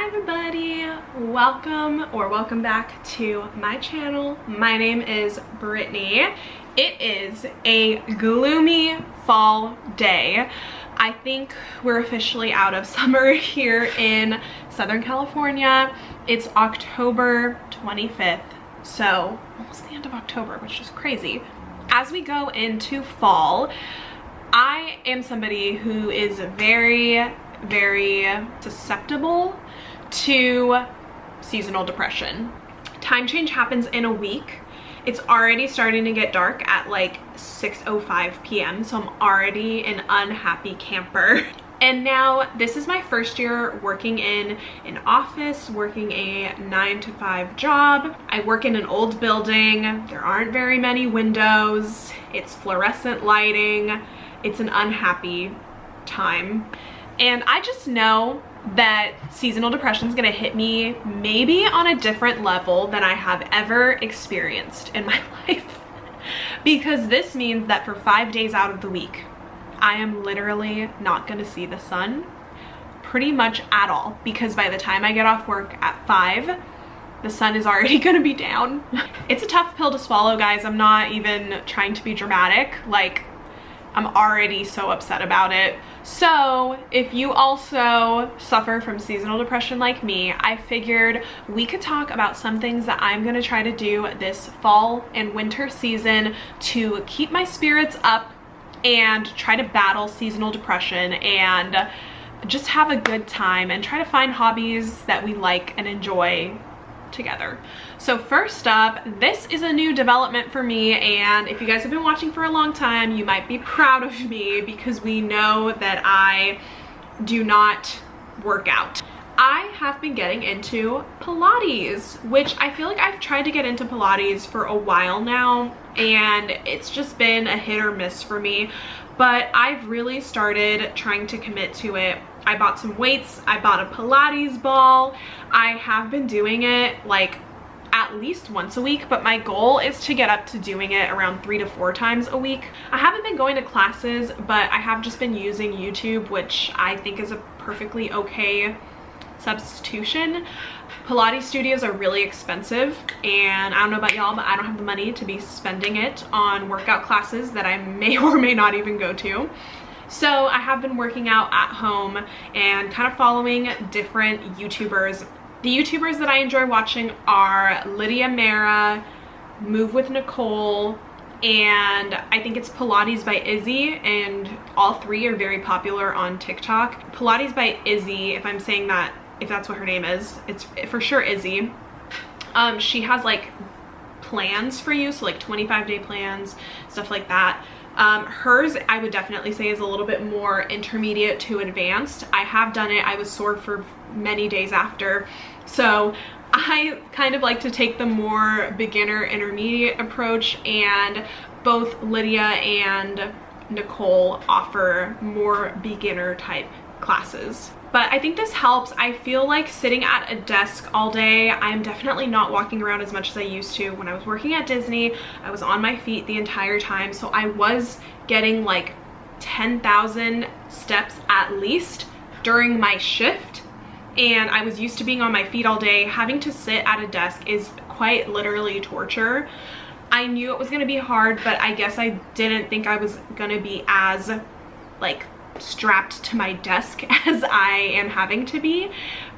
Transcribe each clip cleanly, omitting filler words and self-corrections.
everybody, welcome back to my channel. My name is Brittany. It is a gloomy fall day. I think we're officially out of summer here in Southern California. It's October 25th, so almost the end of October, which is crazy. As we go into fall, I am somebody who is very susceptible to seasonal depression. Time change happens in a week. It's already starting to get dark at like 6:05 p.m. so I'm already an unhappy camper. And now this is my first year working in an office, working a 9-to-5 job. I work in an old building. There aren't very many windows. It's fluorescent lighting. It's an unhappy time. And I just know that seasonal depression is gonna hit me maybe on a different level than I have ever experienced in my life. Because this means that for 5 days out of the week, I am literally not gonna see the sun pretty much at all. Because by the time I get off work at 5, the sun is already gonna be down. It's a tough pill to swallow, guys. I'm not even trying to be dramatic. Like, I'm already so upset about it. So if you also suffer from seasonal depression like me, I figured we could talk about some things that I'm gonna try to do this fall and winter season to keep my spirits up and try to battle seasonal depression and just have a good time and try to find hobbies that we like and enjoy together. So first up, this is a new development for me, and if you guys have been watching for a long time, you might be proud of me because we know that I do not work out. I have been getting into Pilates, which I feel like I've tried to get into Pilates for a while now, and it's just been a hit or miss for me, but I've really started trying to commit to it. I bought some weights, I bought a Pilates ball. I have been doing it like at least once a week, but my goal is to get up to doing it around 3 to 4 times a week. I haven't been going to classes, but I have just been using YouTube, which I think is a perfectly okay substitution. Pilates studios are really expensive, and I don't know about y'all, but I don't have the money to be spending it on workout classes that I may or may not even go to. So I have been working out at home and kind of following different YouTubers. The YouTubers that I enjoy watching are Lydia Mara, Move with Nicole, and I think it's Pilates by Izzy, and all three are very popular on TikTok. Pilates by Izzy, if I'm saying that, if that's what her name is, it's for sure Izzy. She has like plans for you, so like 25-day plans, stuff like that. Hers, I would definitely say, is a little bit more intermediate to advanced. I have done it. I was sore for many days after. So I kind of like to take the more beginner intermediate approach, and both Lydia and Nicole offer more beginner type classes. But I think this helps. I feel like sitting at a desk all day, I'm definitely not walking around as much as I used to. When I was working at Disney, I was on my feet the entire time. So I was getting like 10,000 steps at least during my shift. And I was used to being on my feet all day. Having to sit at a desk is quite literally torture. I knew it was gonna be hard, but I guess I didn't think I was gonna be as like strapped to my desk as I am having to be.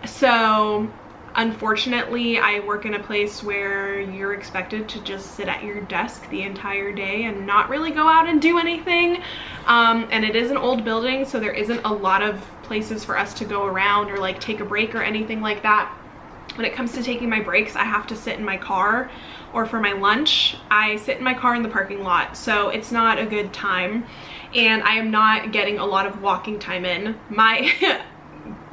So unfortunately, I work in a place where you're expected to just sit at your desk the entire day and not really go out and do anything. And it is an old building, so there isn't a lot of places for us to go around or like take a break or anything like that. When it comes to taking my breaks, I have to sit in my car, or for my lunch, I sit in my car in the parking lot. So it's not a good time, and I am not getting a lot of walking time in. My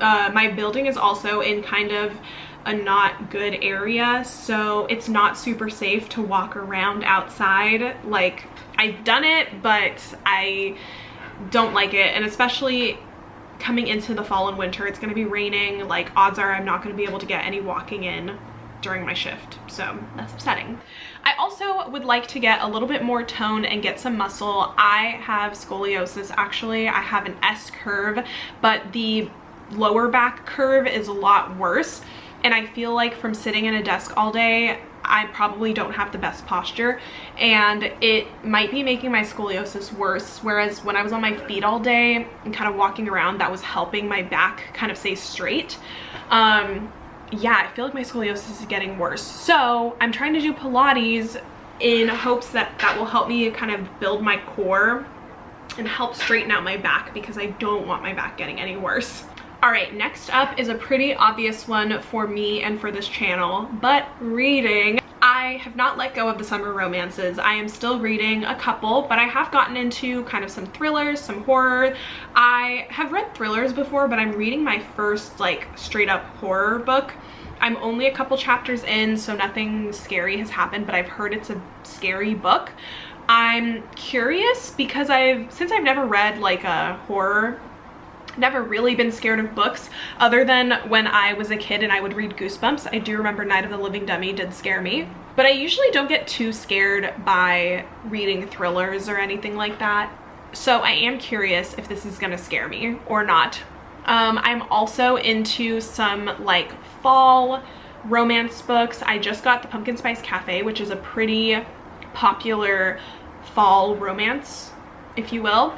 my building is also in kind of a not good area, so it's not super safe to walk around outside. Like, I've done it, but I don't like it, and especially coming into the fall and winter, it's going to be raining. Like, odds are I'm not going to be able to get any walking in during my shift, so that's upsetting. I also would like to get a little bit more tone and get some muscle. I have scoliosis, actually. I have an S curve, but the lower back curve is a lot worse. And I feel like from sitting in a desk all day, I probably don't have the best posture, and it might be making my scoliosis worse. Whereas when I was on my feet all day and kind of walking around, that was helping my back kind of stay straight. Yeah, I feel like my scoliosis is getting worse. So I'm trying to do Pilates in hopes that that will help me kind of build my core and help straighten out my back, because I don't want my back getting any worse. All right, next up is a pretty obvious one for me and for this channel, but reading. I have not let go of the summer romances. I am still reading a couple, but I have gotten into kind of some thrillers, some horror. I have read thrillers before, but I'm reading my first like straight up horror book. I'm only a couple chapters in, so nothing scary has happened, but I've heard it's a scary book. I'm curious because since I've never read like a horror, never really been scared of books other than when I was a kid and I would read Goosebumps. I do remember Night of the Living Dummy did scare me, but I usually don't get too scared by reading thrillers or anything like that. So I am curious if this is gonna scare me or not. I'm also into some like fall romance books. I just got The Pumpkin Spice Cafe, which is a pretty popular fall romance, if you will.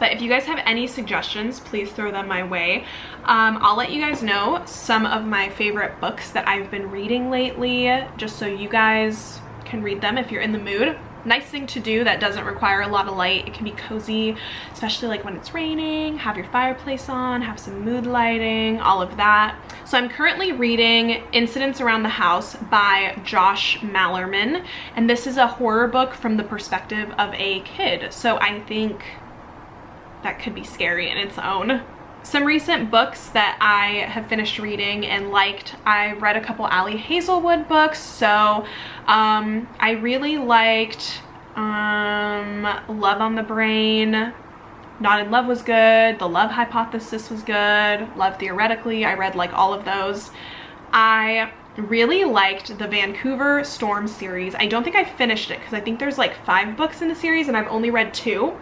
But if you guys have any suggestions, please throw them my way. I'll let you guys know some of my favorite books that I've been reading lately, just so you guys can read them if you're in the mood. Nice thing to do that doesn't require a lot of light. It can be cozy, especially like when it's raining, have your fireplace on, have some mood lighting, all of that. So I'm currently reading Incidents Around the House by Josh Malerman, and this is a horror book from the perspective of a kid. So I think that could be scary in its own. Some recent books that I have finished reading and liked, I read a couple Ali Hazelwood books. So I really liked Love on the Brain, Not in Love was good, The Love Hypothesis was good, Love Theoretically, I read like all of those. I really liked the Vancouver Storm series. I don't think I finished it because I think there's like 5 books in the series and I've only read 2.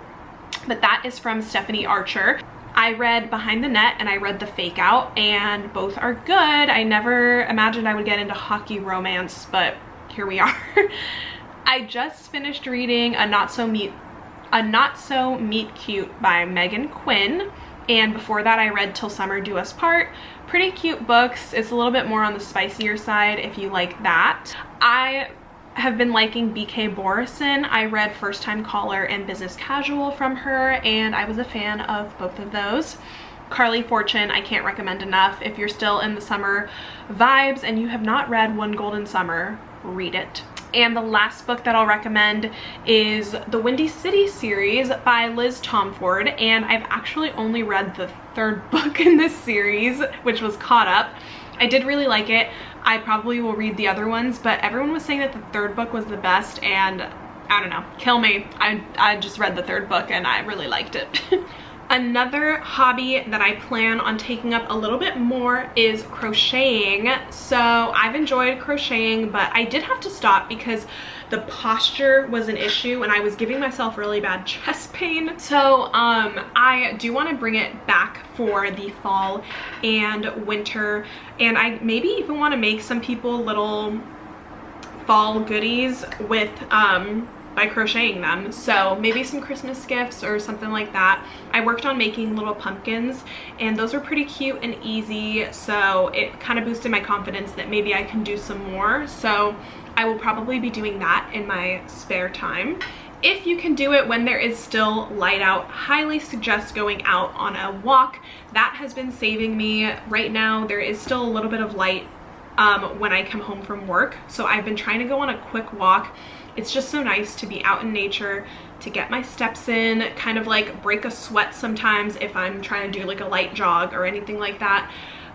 But that is from Stephanie Archer. I read Behind the Net and I read The Fake Out, and both are good. I never imagined I would get into hockey romance, but here we are. I just finished reading A Not So Meet Cute by Megan Quinn, and before that I read Till Summer Do Us Part. Pretty cute books. It's a little bit more on the spicier side if you like that. I have been liking BK Borison. I read First Time Caller and Business Casual from her, and I was a fan of both of those. Carly Fortune, I can't recommend enough. If you're still in the summer vibes and you have not read One Golden Summer, read it. And the last book that I'll recommend is the Windy City series by Liz Tomford, and I've actually only read the 3rd book in this series, which was Caught Up. I did really like it. I probably will read the other ones, but everyone was saying that the 3rd book was the best, and I don't know, kill me. I just read the 3rd book and I really liked it. Another hobby that I plan on taking up a little bit more is crocheting. So I've enjoyed crocheting, but I did have to stop because the posture was an issue and I was giving myself really bad chest pain. So I do want to bring it back for the fall and winter, and I maybe even want to make some people little fall goodies with by crocheting them. So maybe some Christmas gifts or something like that. I worked on making little pumpkins and those were pretty cute and easy, so it kind of boosted my confidence that maybe I can do some more. So I will probably be doing that in my spare time. If you can do it when there is still light out, highly suggest going out on a walk. That has been saving me. Right now there is still a little bit of light when I come home from work, so I've been trying to go on a quick walk. It's just so nice to be out in nature, to get my steps in, kind of like break a sweat sometimes if I'm trying to do like a light jog or anything like that.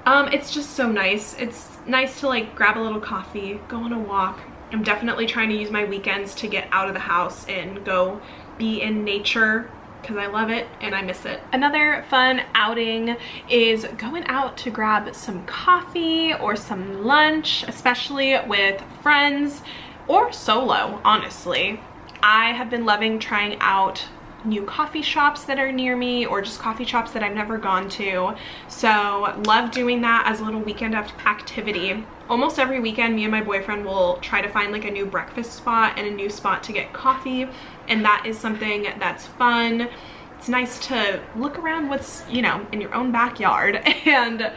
It's just so nice. It's nice to like grab a little coffee, go on a walk. I'm definitely trying to use my weekends to get out of the house and go be in nature because I love it and I miss it. Another fun outing is going out to grab some coffee or some lunch, especially with friends or solo, honestly. I have been loving trying out new coffee shops that are near me, or just coffee shops that I've never gone to. So love doing that as a little weekend activity. Almost every weekend, me and my boyfriend will try to find like a new breakfast spot and a new spot to get coffee, and that is something that's fun. It's nice to look around what's, you know, in your own backyard and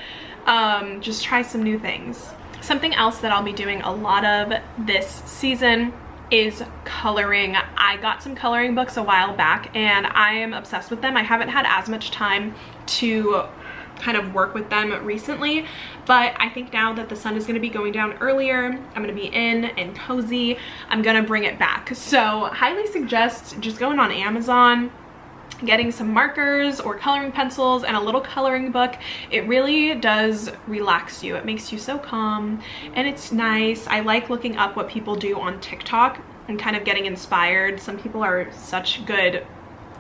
just try some new things. Something else that I'll be doing a lot of this season is coloring. I got some coloring books a while back and I am obsessed with them. I haven't had as much time to kind of work with them recently, but I think now that the sun is going to be going down earlier, I'm going to be in and cozy, I'm going to bring it back. So highly suggest just going on Amazon, getting some markers or coloring pencils and a little coloring book. It really does relax you. It makes you so calm and it's nice. I like looking up what people do on TikTok and kind of getting inspired. Some people are such good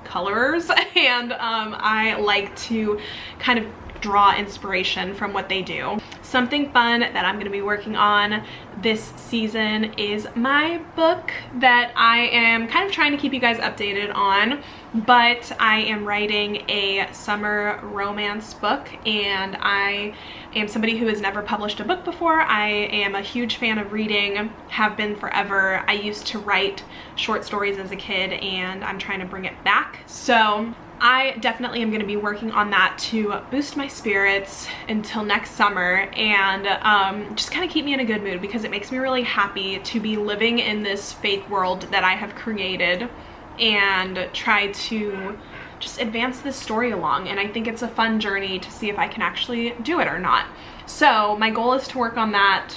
colorers and I like to kind of draw inspiration from what they do. Something fun that I'm going to be working on this season is my book that I am kind of trying to keep you guys updated on, but I am writing a summer romance book and I am somebody who has never published a book before. I am a huge fan of reading, have been forever. I used to write short stories as a kid and I'm trying to bring it back. So I definitely am going to be working on that to boost my spirits until next summer and just kind of keep me in a good mood, because it makes me really happy to be living in this fake world that I have created and try to just advance this story along. And I think it's a fun journey to see if I can actually do it or not. So my goal is to work on that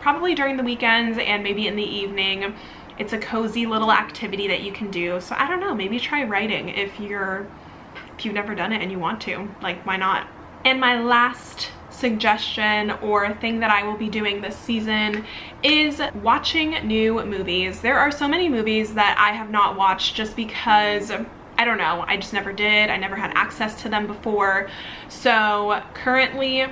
probably during the weekends and maybe in the evening. It's a cozy little activity that you can do. So I don't know, maybe try writing if you've never done it and you want to. Like, why not? And my last suggestion or thing that I will be doing this season is watching new movies. There are so many movies that I have not watched just because, I don't know, I just never did. I never had access to them before. So currently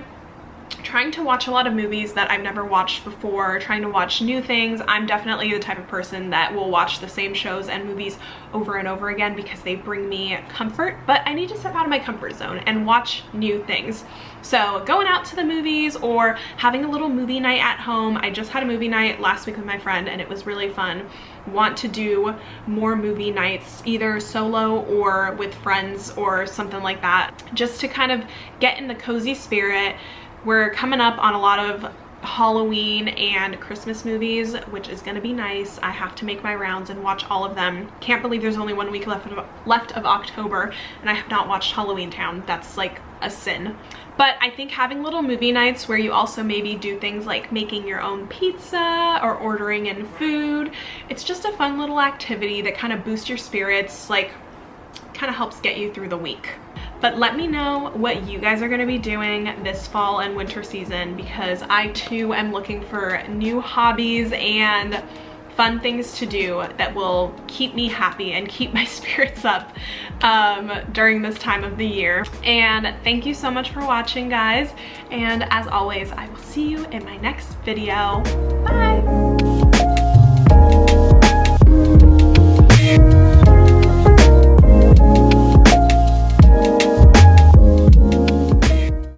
trying to watch a lot of movies that I've never watched before, trying to watch new things. I'm definitely the type of person that will watch the same shows and movies over and over again because they bring me comfort, but I need to step out of my comfort zone and watch new things. So going out to the movies or having a little movie night at home. I just had a movie night last week with my friend and it was really fun. Want to do more movie nights, either solo or with friends or something like that, just to kind of get in the cozy spirit. We're coming up on a lot of Halloween and Christmas movies, which is gonna be nice. I have to make my rounds and watch all of them. Can't believe there's only 1 week left of October and I have not watched Halloween Town. That's like a sin. But I think having little movie nights where you also maybe do things like making your own pizza or ordering in food, it's just a fun little activity that kind of boosts your spirits, like kind of helps get you through the week. But let me know what you guys are going to be doing this fall and winter season, because I too am looking for new hobbies and fun things to do that will keep me happy and keep my spirits up during this time of the year. And thank you so much for watching, guys. And as always, I will see you in my next video. Bye!